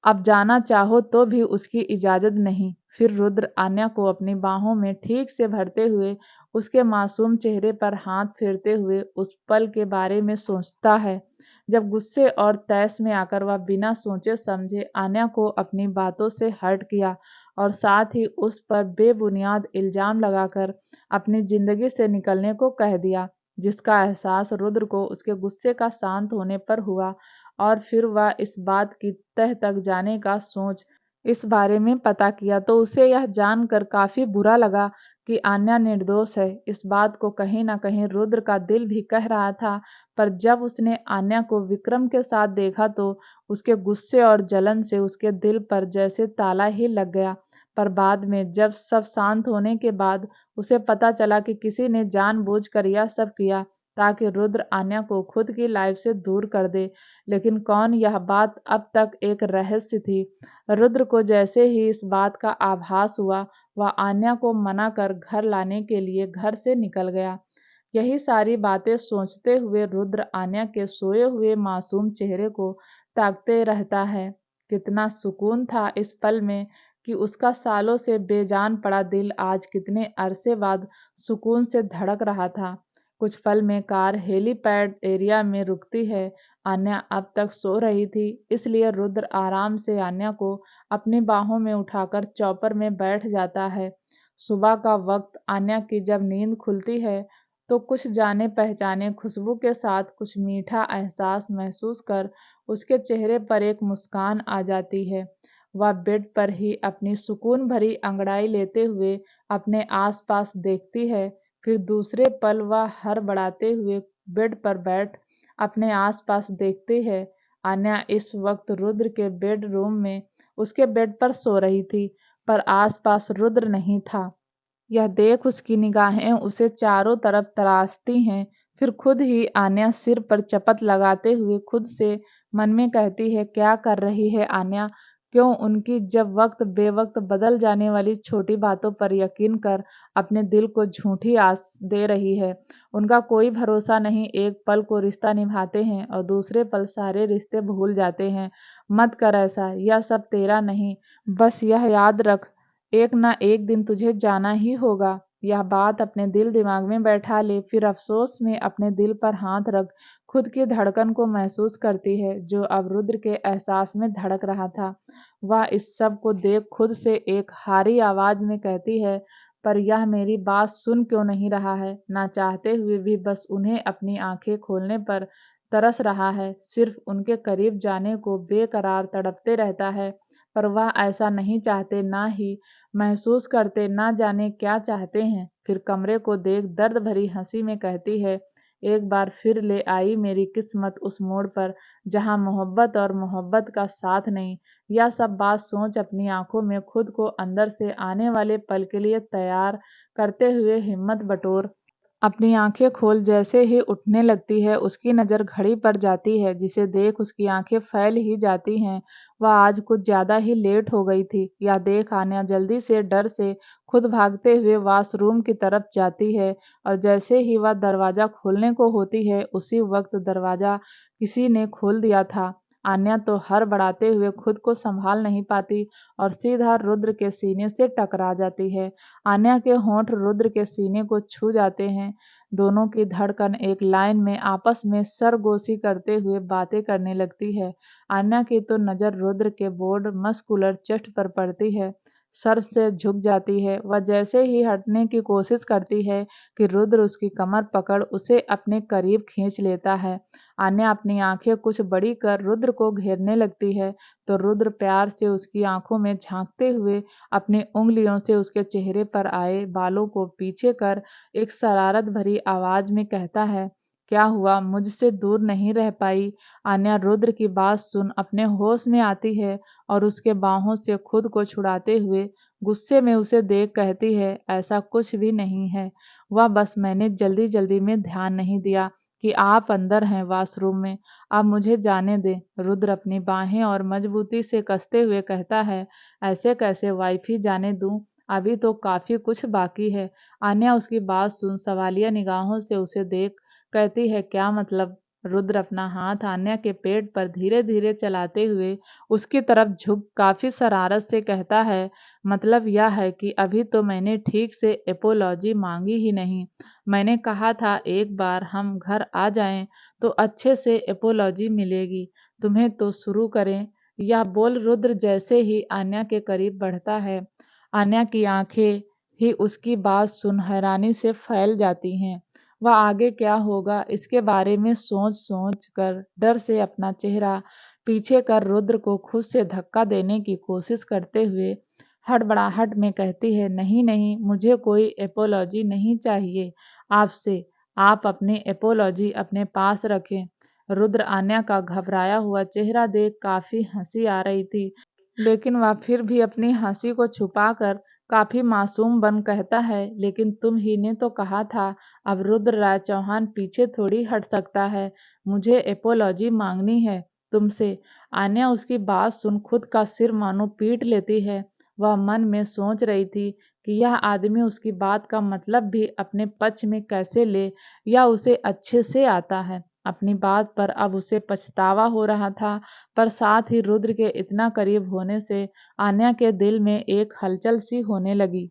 Speaker 1: अब जाना चाहो तो भी उसकी इजाजत नहीं। फिर रुद्र आन्या को अपनी बाहों में ठीक से भरते हुए उसके मासूम चेहरे पर हाथ फेरते हुए उस पल के बारे में सोचता है जब गुस्से और तैश में आकर वह बिना सोचे समझे आन्या को अपनी बातों से हर्ट किया और साथ ही उस पर बेबुनियाद इल्जाम लगाकर अपनी जिंदगी से निकलने को कह दिया, जिसका एहसास रुद्र को उसके गुस्से का शांत होने पर हुआ। और फिर वह इस बात की तह तक जाने का सोच इस बारे में पता किया तो उसे यह जानकर काफी बुरा लगा कि आन्या निर्दोष है। इस बात को कहीं ना कहीं रुद्र का दिल भी कह रहा था, पर जब उसने आन्या को विक्रम के साथ देखा तो उसके गुस्से और जलन से उसके दिल पर जैसे ताला ही लग गया। पर बाद में जब सब शांत होने के बाद उसे पता चला कि किसी ने जानबूझकर यह सब किया ताकि रुद्र आन्या को खुद की लाइफ से दूर कर दे। लेकिन कौन, यह बात अब तक एक रहस्य थी। रुद्र को जैसे ही इस बात का आभास हुआ वह आन्या को मना कर घर लाने के लिए घर से निकल गया। यही सारी बातें सोचते हुए रुद्र आन्या के सोए हुए मासूम चेहरे को ताकते रहता है। कितना सुकून था इस पल में कि उसका सालों से बेजान पड़ा दिल आज कितने अरसे बाद सुकून से धड़क रहा था। कुछ पल में कार हेलीपैड एरिया में रुकती है। आन्या अब तक सो रही थी, इसलिए रुद्र आराम से आन्या को अपनी बाहों में उठाकर चौपर में बैठ जाता है। सुबह का वक्त आन्या की जब नींद खुलती है तो कुछ जाने पहचाने खुशबू के साथ कुछ मीठा एहसास महसूस कर उसके चेहरे पर एक मुस्कान आ जाती है। वह बेड पर ही अपनी सुकून भरी अंगड़ाई लेते हुए अपने आसपास देखती है। फिर दूसरे पल वह हड़बड़ाते हुए बेड पर बैठ अपने आसपास देखती है। आन्या इस वक्त रुद्र के बेडरूम में उसके बेड पर सो रही थी, पर आसपास रुद्र नहीं था। यह देख उसकी निगाहें उसे चारों तरफ तराशती हैं। फिर खुद ही आन्या सिर पर चपत लगाते हुए खुद से मन में कहती है, क्या कर रही है आन्या? क्यों उनकी जब वक्त बेवक्त बदल जाने वाली छोटी बातों पर यकीन कर अपने दिल को झूठी आस दे रही है? उनका कोई भरोसा नहीं, एक पल को रिश्ता निभाते हैं और दूसरे पल सारे रिश्ते भूल जाते हैं। मत कर ऐसा, यह सब तेरा नहीं। बस यह याद रख, एक ना एक दिन तुझे जाना ही होगा। यह बात अपने दिल दिमाग में बैठा ले, फिर अफसोस में अपने दिल पर हाथ रख खुद की धड़कन को महसूस करती है जो अब रुद्र के एहसास में धड़क रहा था। वह इस सब को देख खुद से एक हारी आवाज में कहती है, पर यह मेरी बात सुन क्यों नहीं रहा है? ना चाहते हुए भी बस उन्हें अपनी आंखें खोलने पर तरस रहा है, सिर्फ उनके करीब जाने को बेकरार तड़पते रहता है। पर वह ऐसा नहीं चाहते, ना ही महसूस करते, ना जाने क्या चाहते हैं। फिर कमरे को देख दर्द भरी हंसी में कहती है, एक बार फिर ले आई मेरी किस्मत उस मोड़ पर जहां मोहब्बत और मोहब्बत का साथ नहीं। यह सब बात सोच अपनी आंखों में खुद को अंदर से आने वाले पल के लिए तैयार करते हुए हिम्मत बटोर अपनी आंखें खोल जैसे ही उठने लगती है, उसकी नज़र घड़ी पर जाती है, जिसे देख उसकी आंखें फैल ही जाती हैं। वह आज कुछ ज़्यादा ही लेट हो गई थी। यह देख आन्या जल्दी से डर से खुद भागते हुए वॉशरूम की तरफ जाती है और जैसे ही वह दरवाज़ा खोलने को होती है, उसी वक्त दरवाज़ा किसी ने खोल दिया था। आन्या तो हड़बड़ाते हुए खुद को संभाल नहीं पाती और सीधा रुद्र के सीने से टकरा जाती है। आन्या के होंठ रुद्र के सीने को छू जाते हैं। दोनों की धड़कन एक लाइन में आपस में सरगोशी करते हुए बातें करने लगती है। आन्या की तो नज़र रुद्र के बोर्ड मस्कुलर चेस्ट पर पड़ती है। सर से झुक जाती है। वह जैसे ही हटने की कोशिश करती है कि रुद्र उसकी कमर पकड़ उसे अपने करीब खींच लेता है। आन्या अपनी आंखें कुछ बड़ी कर रुद्र को घेरने लगती है, तो रुद्र प्यार से उसकी आंखों में झांकते हुए अपनी उंगलियों से उसके चेहरे पर आए बालों को पीछे कर एक शरारत भरी आवाज में कहता है, क्या हुआ, मुझसे दूर नहीं रह पाई? आन्या रुद्र की बात सुन अपने होश में आती है और उसके बाहों से खुद को छुड़ाते हुए गुस्से में उसे देख कहती है, ऐसा कुछ भी नहीं है। वह बस मैंने जल्दी जल्दी में ध्यान नहीं दिया कि आप अंदर हैं वॉशरूम में। अब मुझे जाने दें। रुद्र अपनी बाहें और मजबूती से कसते हुए कहता है, ऐसे कैसे वाइफी, जाने दूं? अभी तो काफी कुछ बाकी है। आन्या उसकी बात सुन सवालिया निगाहों से उसे देख कहती है, क्या मतलब? रुद्र अपना हाथ आन्या के पेट पर धीरे धीरे चलाते हुए उसकी तरफ झुक काफी शरारत से कहता है, मतलब यह है कि अभी तो मैंने ठीक से एपोलॉजी मांगी ही नहीं। मैंने कहा था एक बार हम घर आ जाएं तो अच्छे से एपोलॉजी मिलेगी। तुम्हें तो शुरू करें। यह बोल रुद्र जैसे ही आन्या के करीब बढ़ता है, आन्या की आंखें ही उसकी बात सुन हैरानी से फैल जाती हैं। वह आगे क्या होगा इसके बारे में सोच सोच कर डर से अपना चेहरा पीछे कर रुद्र को खुद से धक्का देने की कोशिश करते हुए हड़बड़ाहट में कहती है, नहीं नहीं, मुझे कोई एपोलॉजी नहीं चाहिए आपसे। आप अपनी एपोलॉजी अपने पास रखें। रुद्र आन्या का घबराया हुआ चेहरा देख काफी हंसी आ रही थी, लेकिन वह फिर भी अपनी हंसी को छुपाकर काफी मासूम बन कहता है, लेकिन तुम ही ने तो कहा था। अब रुद्र राय चौहान पीछे थोड़ी हट सकता है। मुझे एपोलॉजी मांगनी है तुमसे। आन्या उसकी बात सुन खुद का सिर मानो पीट लेती है। वह मन में सोच रही थी कि यह आदमी उसकी बात का मतलब भी अपने पक्ष में कैसे ले, या उसे अच्छे से आता है। अपनी बात पर अब उसे पछतावा हो रहा था, पर साथ ही रुद्र के इतना करीब होने से आन्या के दिल में एक हलचल सी होने लगी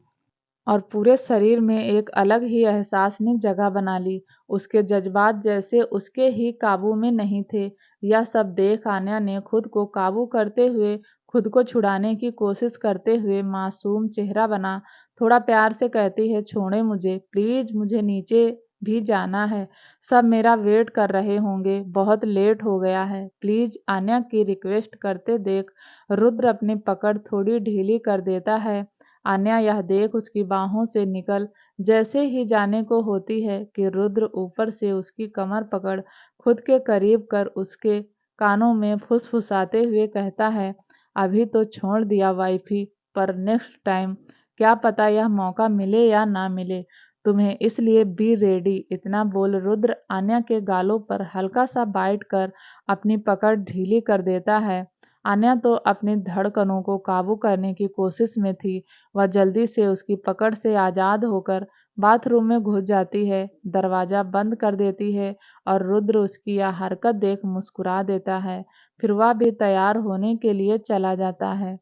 Speaker 1: और पूरे शरीर में एक अलग ही एहसास ने जगह बना ली। उसके जज्बात जैसे उसके ही काबू में नहीं थे। यह सब देख आन्या ने खुद को काबू करते हुए खुद को छुड़ाने की कोशिश करते हुए मासूम चेहरा बना थोड़ा प्यार से कहती है, छोड़े मुझे प्लीज, मुझे नीचे भी जाना है। सब मेरा वेट कर रहे होंगे, बहुत लेट हो गया है प्लीज। आन्या की रिक्वेस्ट करते देख रुद्र अपनी पकड़ थोड़ी ढीली कर देता है। आन्या यह देख उसकी बाहों से निकल जैसे ही जाने को होती है कि रुद्र ऊपर से उसकी कमर पकड़ खुद के करीब कर उसके कानों में फुसफुसाते हुए कहता है, अभी तो छोड़ दिया वाइफी, पर नेक्स्ट टाइम क्या पता यह मौका मिले या ना मिले तुम्हें, इसलिए बी रेडी। इतना बोल रुद्र आन्या के गालों पर हल्का सा बाइट कर अपनी पकड़ ढीली कर देता है। आन्या तो अपनी धड़कनों को काबू करने की कोशिश में थी। वह जल्दी से उसकी पकड़ से आज़ाद होकर बाथरूम में घुस जाती है, दरवाज़ा बंद कर देती है और रुद्र उसकी यह हरकत देख मुस्कुरा देता है। फिर वह भी तैयार होने के लिए चला जाता है।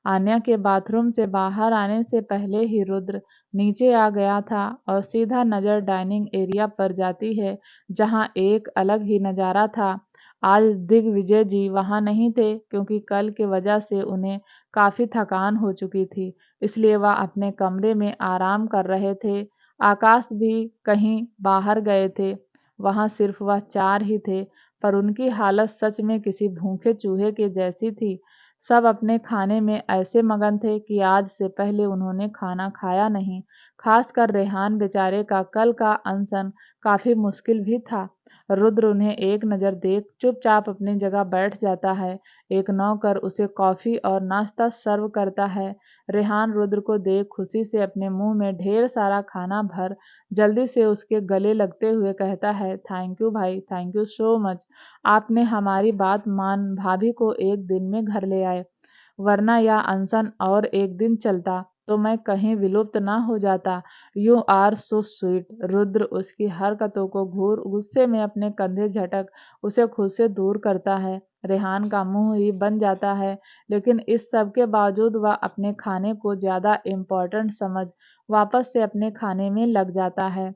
Speaker 1: आन्या के बाथरूम से बाहर आने से पहले ही रुद्र नीचे आ गया था और सीधा नज़र डाइनिंग एरिया पर जाती है, जहां एक अलग ही नज़ारा था। आज दिग्विजय जी वहां नहीं थे, क्योंकि कल के वजह से उन्हें काफ़ी थकान हो चुकी थी, इसलिए वह अपने कमरे में आराम कर रहे थे। आकाश भी कहीं बाहर गए थे। वहां सिर्फ वह चार ही थे, पर उनकी हालत सच में किसी भूखे चूहे के जैसी थी। सब अपने खाने में ऐसे मगन थे कि आज से पहले उन्होंने खाना खाया नहीं। खासकर रेहान बेचारे का कल का अनशन काफ़ी मुश्किल भी था। रुद्र उन्हें एक नज़र देख चुपचाप अपनी जगह बैठ जाता है। एक नौकर उसे कॉफ़ी और नाश्ता सर्व करता है। रेहान रुद्र को देख खुशी से अपने मुंह में ढेर सारा खाना भर जल्दी से उसके गले लगते हुए कहता है, थैंक यू भाई, थैंक यू सो मच। आपने हमारी बात मान भाभी को एक दिन में घर ले आए, वरना यह अनशन और एक दिन चलता तो मैं कहीं विलुप्त ना हो जाता। You are so sweet. Rudra उसकी हरकतों को घूर गुस्से में अपने कंधे झटक उसे खुद से दूर करता है। रेहान का मुंह ही बन जाता है, लेकिन इस सब के बावजूद वह अपने खाने को ज़्यादा इम्पोर्टेंट समझ वापस से अपने खाने में लग जाता है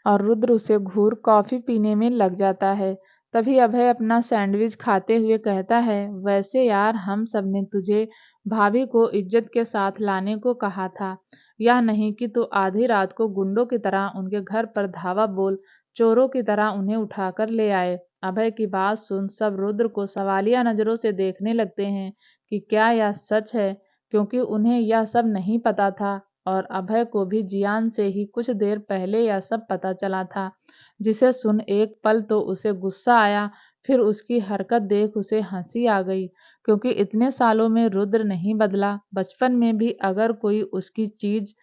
Speaker 1: और रुद्र उसे घूर कॉफ़ी पीने में लग जाता है। तभी अभय अपना सैंडविच खाते हुए कहता है, वैसे यार हम सब ने तुझे भाभी को इज्जत के साथ लाने को कहा था, या नहीं कि तू आधी रात को गुंडों की तरह उनके घर पर धावा बोल चोरों की तरह उन्हें उठाकर ले आए। अभय की बात सुन सब रुद्र को सवालिया नज़रों से देखने लगते हैं कि क्या यह सच है, क्योंकि उन्हें यह सब नहीं पता था और अभय को भी जियान से ही कुछ देर पहले यह सब पता चला था, जिसे सुन एक पल तो उसे गुस्सा आया, फिर उसकी हरकत देख उसे हंसी आ गई, क्योंकि इतने सालों में रुद्र नहीं बदला। बचपन में भी अगर कोई उसकी चीज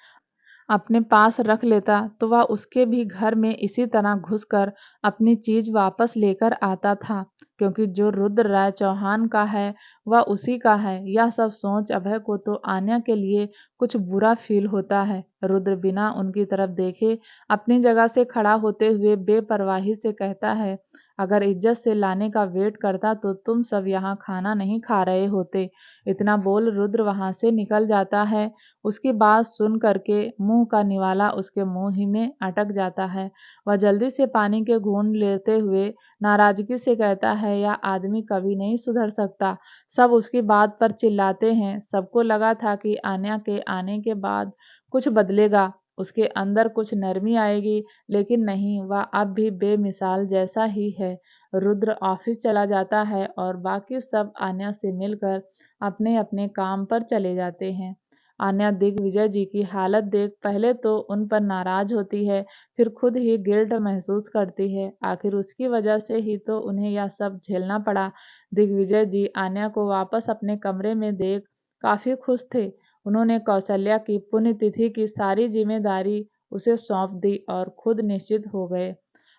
Speaker 1: अपने पास रख लेता तो वह उसके भी घर में इसी तरह घुसकर अपनी चीज वापस लेकर आता था, क्योंकि जो रुद्र राय चौहान का है वह उसी का है। यह सब सोच अभय को तो आन्या के लिए कुछ बुरा फील होता है। रुद्र बिना उनकी तरफ देखे अपनी जगह से खड़ा होते हुए बेपरवाही से कहता है, अगर इज्जत से लाने का वेट करता तो तुम सब यहाँ खाना नहीं खा रहे होते। इतना बोल रुद्र वहां से निकल जाता है। उसकी बात सुन करके मुंह का निवाला उसके मुंह ही में अटक जाता है। वह जल्दी से पानी के घूंट लेते हुए नाराजगी से कहता है, यह आदमी कभी नहीं सुधर सकता। सब उसकी बात पर चिल्लाते हैं। सबको लगा था कि आन्या के आने के बाद कुछ बदलेगा, उसके अंदर कुछ नरमी आएगी, लेकिन नहीं, वह अब भी बेमिसाल जैसा ही है। रुद्र ऑफिस चला जाता है और बाकी सब आन्या से मिलकर अपने अपने काम पर चले जाते हैं। आन्या दिग्विजय जी की हालत देख पहले तो उन पर नाराज होती है, फिर खुद ही गिल्ट महसूस करती है। आखिर उसकी वजह से ही तो उन्हें यह सब झेलना पड़ा। दिग्विजय जी आन्या को वापस अपने कमरे में देख काफी खुश थे। उन्होंने कौशल्या की पुण्यतिथि की सारी जिम्मेदारी उसे सौंप दी और खुद निश्चित हो गए।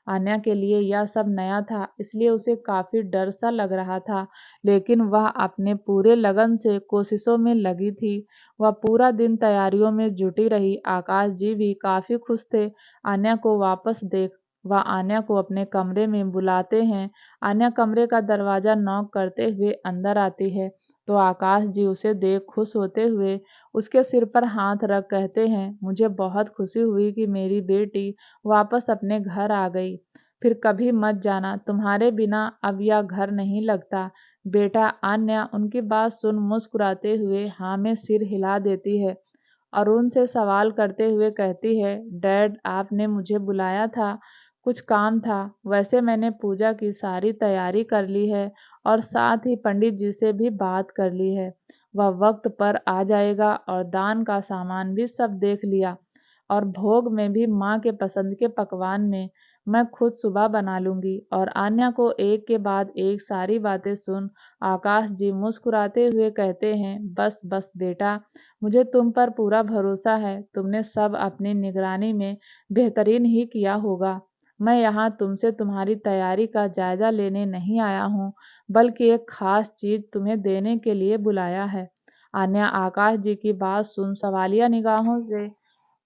Speaker 1: आन्या के लिए यह सब नया था, इसलिए उसे काफी डर सा लग रहा था, लेकिन वह अपने पूरे लगन से कोशिशों में लगी थी। वह पूरा दिन तैयारियों में जुटी रही। आकाश जी भी काफी खुश थे आन्या को वापस देख। वह आन्या को अपने कमरे में बुलाते हैं। आन्या कमरे का दरवाजा नॉक करते हुए अंदर आती है तो आकाश जी उसे देख खुश होते हुए उसके सिर पर हाथ रख कहते हैं, मुझे बहुत खुशी हुई कि मेरी बेटी वापस अपने घर आ गई। फिर कभी मत जाना, तुम्हारे बिना अब यह घर नहीं लगता। बेटा आन्या उनकी बात सुन मुस्कुराते हुए हाँ में सिर हिला देती है। अरुण से सवाल करते हुए कहती है, डैड आपने मुझे बुलाया था, कुछ काम था। वैसे मैंने पूजा की सारी तैयारी कर ली है और साथ ही पंडित जी से भी बात कर ली है। वह वक्त पर आ जाएगा और दान का सामान भी सब देख लिया और भोग में भी माँ के पसंद के पकवान में मैं खुद सुबह बना लूंगी। और आन्या को एक के बाद एक सारी बातें सुन आकाश जी मुस्कुराते हुए कहते हैं, बस बस बेटा, मुझे तुम पर पूरा भरोसा है। तुमने सब अपनी निगरानी में बेहतरीन ही किया होगा। मैं यहाँ तुमसे तुम्हारी तैयारी का जायजा लेने नहीं आया हूँ, बल्कि एक खास चीज तुम्हें देने के लिए बुलाया है। आन्या आकाश जी की बात सुन सवालिया निगाहों से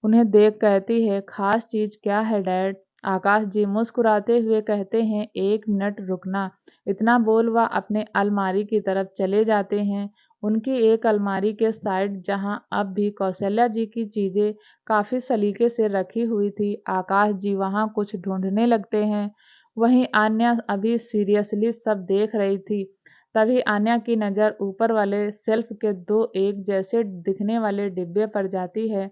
Speaker 1: उन्हें देख कहती है, खास चीज क्या है डैड? आकाश जी मुस्कुराते हुए कहते हैं, एक मिनट रुकना। इतना बोल वह अपने अलमारी की तरफ चले जाते हैं। उनकी एक अलमारी के साइड जहां अब भी कौशल्या जी की चीजें काफी सलीके से रखी हुई थी, आकाश जी वहां कुछ ढूंढने लगते हैं। वहीं आन्या अभी सीरियसली सब देख रही थी। तभी आन्या की नजर ऊपर वाले सेल्फ के दो एक जैसे दिखने वाले डिब्बे पर जाती है।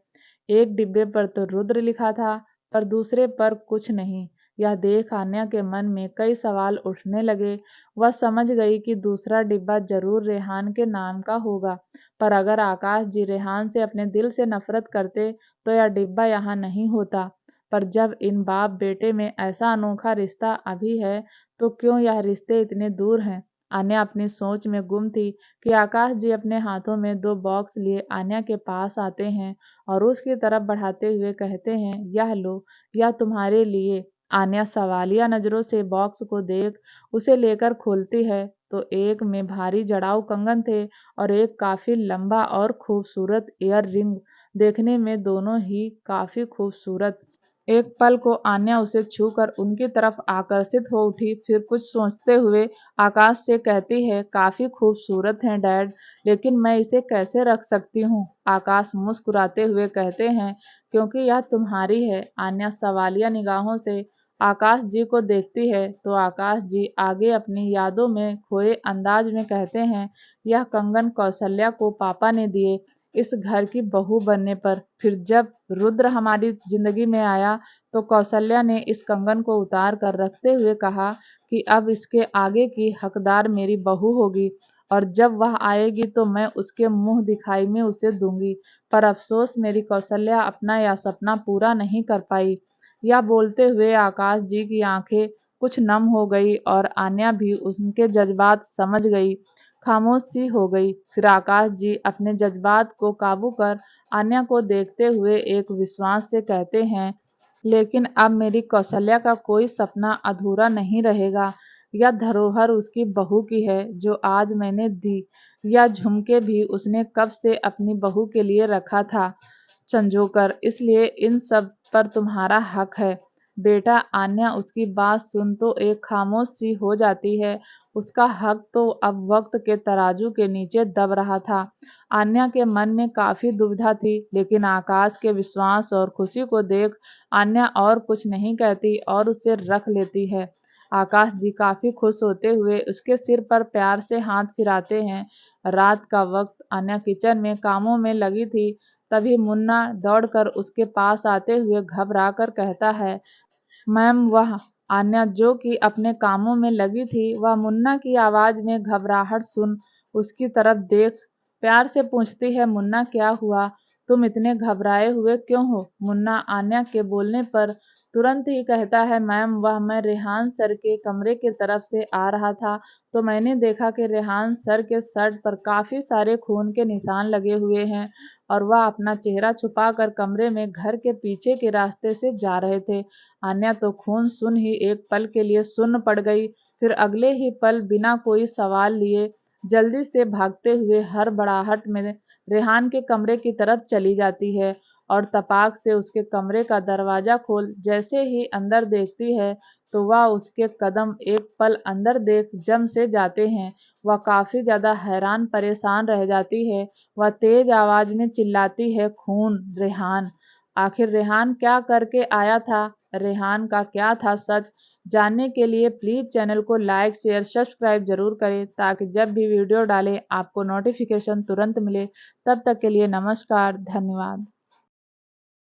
Speaker 1: एक डिब्बे पर तो रुद्र लिखा था, पर दूसरे पर कुछ नहीं। यह देख आन्या के मन में कई सवाल उठने लगे। वह समझ गई कि दूसरा डिब्बा जरूर रेहान के नाम का होगा, पर अगर आकाश जी रेहान से अपने दिल से नफरत करते तो यह डिब्बा यहाँ नहीं होता। पर जब इन बाप बेटे में ऐसा अनोखा रिश्ता अभी है तो क्यों यह रिश्ते इतने दूर हैं। आन्या अपनी सोच में गुम थी कि आकाश जी अपने हाथों में 2 बॉक्स लिए आन्या के पास आते हैं और उसकी तरफ बढ़ाते हुए कहते हैं, यह लो, यह तुम्हारे लिए। आन्या सवालिया नजरों से बॉक्स को देख उसे लेकर खोलती है तो एक में भारी जड़ाऊ कंगन थे और एक काफी लंबा और खूबसूरत ईयर रिंग। देखने में दोनों ही काफी खूबसूरत। एक पल को आन्या उसे छूकर उनकी तरफ आकर्षित हो उठी, फिर कुछ सोचते हुए आकाश से कहती है, काफी खूबसूरत हैं डैड, लेकिन मैं इसे कैसे रख सकती हूँ। आकाश मुस्कुराते हुए कहते हैं, क्योंकि यह तुम्हारी है। आन्या सवालिया निगाहों से आकाश जी को देखती है तो आकाश जी आगे अपनी यादों में खोए अंदाज में कहते हैं, यह कंगन कौशल्या को पापा ने दिए इस घर की बहू बनने पर। फिर जब रुद्र हमारी जिंदगी में आया तो कौशल्या ने इस कंगन को उतार कर रखते हुए कहा कि अब इसके आगे की हकदार मेरी बहू होगी और जब वह आएगी तो मैं उसके मुंह दिखाई में उसे दूंगी। पर अफसोस मेरी कौशल्या अपना यह सपना पूरा नहीं कर पाई। यह बोलते हुए आकाश जी की आंखें कुछ नम हो गई और आन्या भी उनके जज्बात समझ गई, खामोश सी हो गई। फिर आकाश जी अपने जज्बात को काबू कर आन्या को देखते हुए एक विश्वास से कहते हैं, लेकिन अब मेरी कौशल्या का कोई सपना अधूरा नहीं रहेगा। यह धरोहर उसकी बहू की है जो आज मैंने दी। यह झुमके भी उसने कब से अपनी बहू के लिए रखा था संजोकर, इसलिए इन सब पर तुम्हारा हक है बेटा। आन्या उसकी बात सुन तो एक खामोश सी हो जाती है। उसका हक तो अब वक्त के तराजू के नीचे दब रहा था। आन्या के मन में काफी दुविधा थी, लेकिन आकाश के विश्वास और खुशी को देख आन्या और कुछ नहीं कहती और उसे रख लेती है। आकाश जी काफी खुश होते हुए उसके सिर पर प्यार से हाथ फिराते हैं। रात का वक्त आन्या किचन में कामों में लगी थी, तभी मुन्ना दौड़कर उसके पास आते हुए घबरा कर कहता है, मैम वह। आन्या जो कि अपने कामों में लगी थी वह मुन्ना की आवाज में घबराहट सुन उसकी तरफ देख प्यार से पूछती है, मुन्ना क्या हुआ, तुम इतने घबराए हुए क्यों हो। मुन्ना आन्या के बोलने पर तुरंत ही कहता है, मैम वह मैं रेहान सर के कमरे की तरफ से आ रहा था तो मैंने देखा कि रेहान सर के शर्ट पर काफी सारे खून के निशान लगे हुए हैं और वह अपना चेहरा छुपाकर कमरे में घर के पीछे के रास्ते से जा रहे थे। आन्या तो खून सुन ही एक पल के लिए सुन्न पड़ गई, फिर अगले ही पल बिना कोई सवाल लिए जल्दी से भागते हुए हड़बड़ाहट में रेहान के कमरे की तरफ चली जाती है और तपाक से उसके कमरे का दरवाजा खोल जैसे ही अंदर देखती है तो वह उसके कदम एक पल अंदर देख जम से जाते हैं। वह काफी ज्यादा हैरान परेशान रह जाती है। वह तेज आवाज में चिल्लाती है, खून, रेहान। आखिर रेहान क्या करके आया था, रेहान का क्या था सच, जानने के लिए प्लीज चैनल को लाइक शेयर सब्सक्राइब जरूर करें ताकि जब भी वीडियो डालें आपको नोटिफिकेशन तुरंत मिले। तब तक के लिए नमस्कार, धन्यवाद।